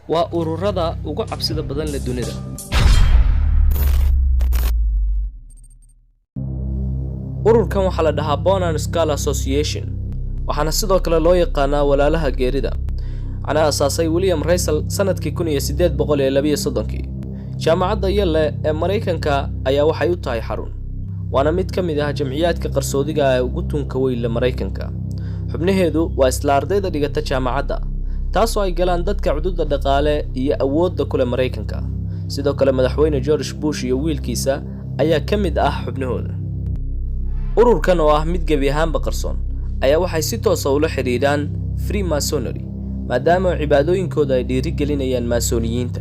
waa ururada ugu cabsida badan la dunida. ururkan waxaa la dhahaa Bone and Skull Association, waxaana sidoo kale loo yaqaanaa walaalaha geerida. Ana asaasay William Russell sanadkii 1832. jaamacadda Yale ee Mareykanka ayaa waxay u tahay xarun, waana mid ka mid ah jamciyaadka qarsoodiga ah ee ugu tunka weyn ee Mareykanka. xubnaheedu waa isla ardayda dhigata jaamacadda, taasoo ay galaan dadka xuduudda dhaqaale iyo awoodda kule Mareykanka. sidoo kale madaxweyne George Bush iyo wiilkiisa ayaa ka mid ah xubnahooda. ururkan oo ah mid gebi ahaanba qarsoon ayaa waxay si toos ah ula xiriiraan Freemasonry, maadaama cibaadooyinkooda ay dhiirigelinayaan Maasoniyiinta.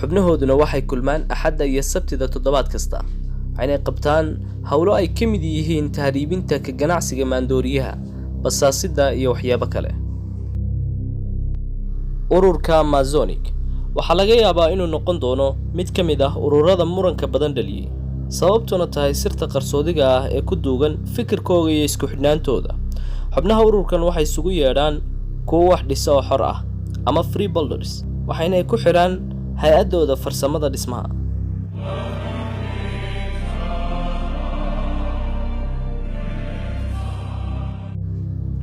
xubnahooduna waxay kulmaan Axadda iyo Sabtida toddobaad kasta, waxayna qabtaan hawlo ay ka mid yihiin tahriibinta ka ganacsiga maandooriyaha, basaasidda iyo waxyaabo kale. ururka Masonic waxaa laga yaabaa inuu noqon doono mid ka mid ah ururada muranka badan dhaliyay, sababtuna tahay sirta qarsoodiga ah ee ku duugan fikirkooda iyo isku xidhnaantooda. xubnaha ururkan waxay isugu yeedhaan kuwo wax dhisa oo xor ah ama free builders, waxayna ku xiraan hay-adooda farsamada dhismaha.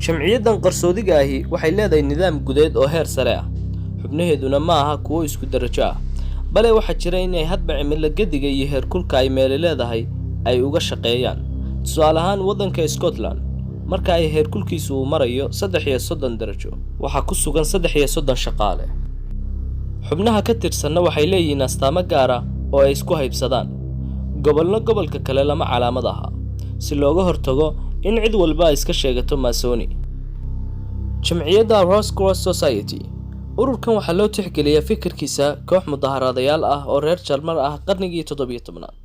jamciyaddan qarsoodiga ahi waxay leedahay nidaam gudeed oo heer sare ah. xubnaheeduna ma aha kuwo isku darajo ah, bale waxaa jira inay hadba cimilo gediga iyo heerkulka ay meeli leedahay ay uga shaqeeyaan. tusaale ahaan waddanka Scotland, marka ay heerkulkiisu uu marayo 33 darajo, waxaa ku sugan 33 shaqaale. xubnaha ka tirsanna waxay leeyihiin astaamo gaar ah oo ay isku haybsadaan. gobolka kale lama calaamad aha, si looga hortago in cid walba ay iska sheegato Masoni. jamciyadda Rosecross Society ururkan waxaa loo tixgeliyaa fikirkiisa koox mudaharaadayaal ah oo reer Jarmal ah qarnigii 17aad.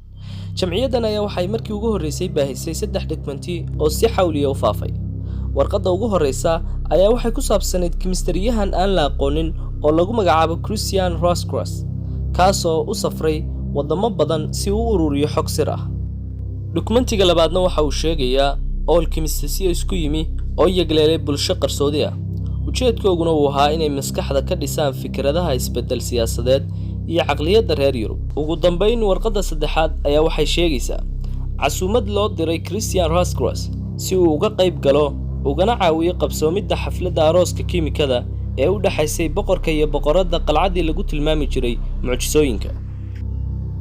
jamciyaddan ayaa waxay markii ugu horeysay baahisay 3 dokumenti oo si xawliya u faafay. warqadda ugu horeysa ayaa waxay ku saabsanayd kimistriyahan aan la aqoonin oo lagu magacaabo Christian Rosecross, kaasoo u safray wadamo badan si uu u ururiyo xog sir ah. dokumentiga labaadna waxa uu sheegayaa alchemists isku yimi oo yagleelay bulsho qarsoodi ah. ujeedkooduna uu ahaa inay maskaxda ka dhisaan fikradaha isbedel siyaasadeed iyo caqliyadda reer Yurub. ugu dambeyn, warqadda saddexaad ayaa waxay sheegaysaa casuumad loo diray Christian Rosecross si uu uga qayb galo ugana caawiyo qabsoomidda xafladda arooska kiimikada ee u dhaxaysay boqorka iyo boqoradda qalcadii lagu tilmaami jiray mucjisooyinka.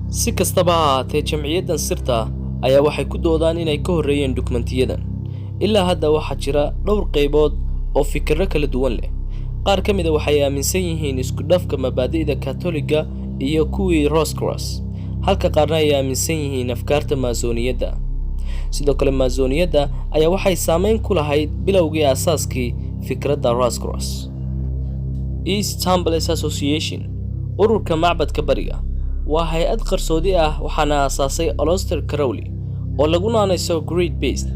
si kastaba ha ahaatee, jamciyaddan sirta ayaa waxay ku doodaan inay ka horreeyeen dokumentiyadan. ilaa hadda waxaa jira dhowr qaybood oo fikirro kala duwan leh. qaar ka mid ah waxay aaminsan yihiin isku dhafka mabaadi'da Katoliga iyo kuwii Rosecross, halka qaarna ay aaminsan yihiin afkaarta Masoniyadda. sidoo kale Masoniyadda ayaa waxay saameyn ku lahayd bilowgii aasaaskii fikradda Rosecross. East Templars Association, ururka macbadka bariga, waa hay'ad qarsoodi ah waxaana aasaasay Aleister Crowley oo lagu naanayso Great Beast,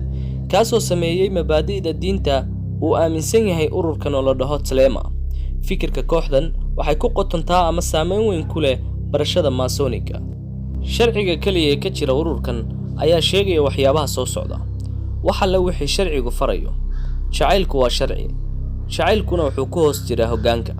kaasoo sameeyay mabaadi'da diinta uu aaminsan yahay ururkan oo la dhaho Telema. fikirka kooxdan waxay ku qotontaa ama saameyn weyn ku leh barashada Masoniga. sharciga kaliya ee ka jira ururkan ayaa sheegaya waxyaabaha soo socda. waxa la wixii sharcigu farayo. jacaylku waa sharci, jacaylkuna wuxuu ku hoos jiraa hoggaanka.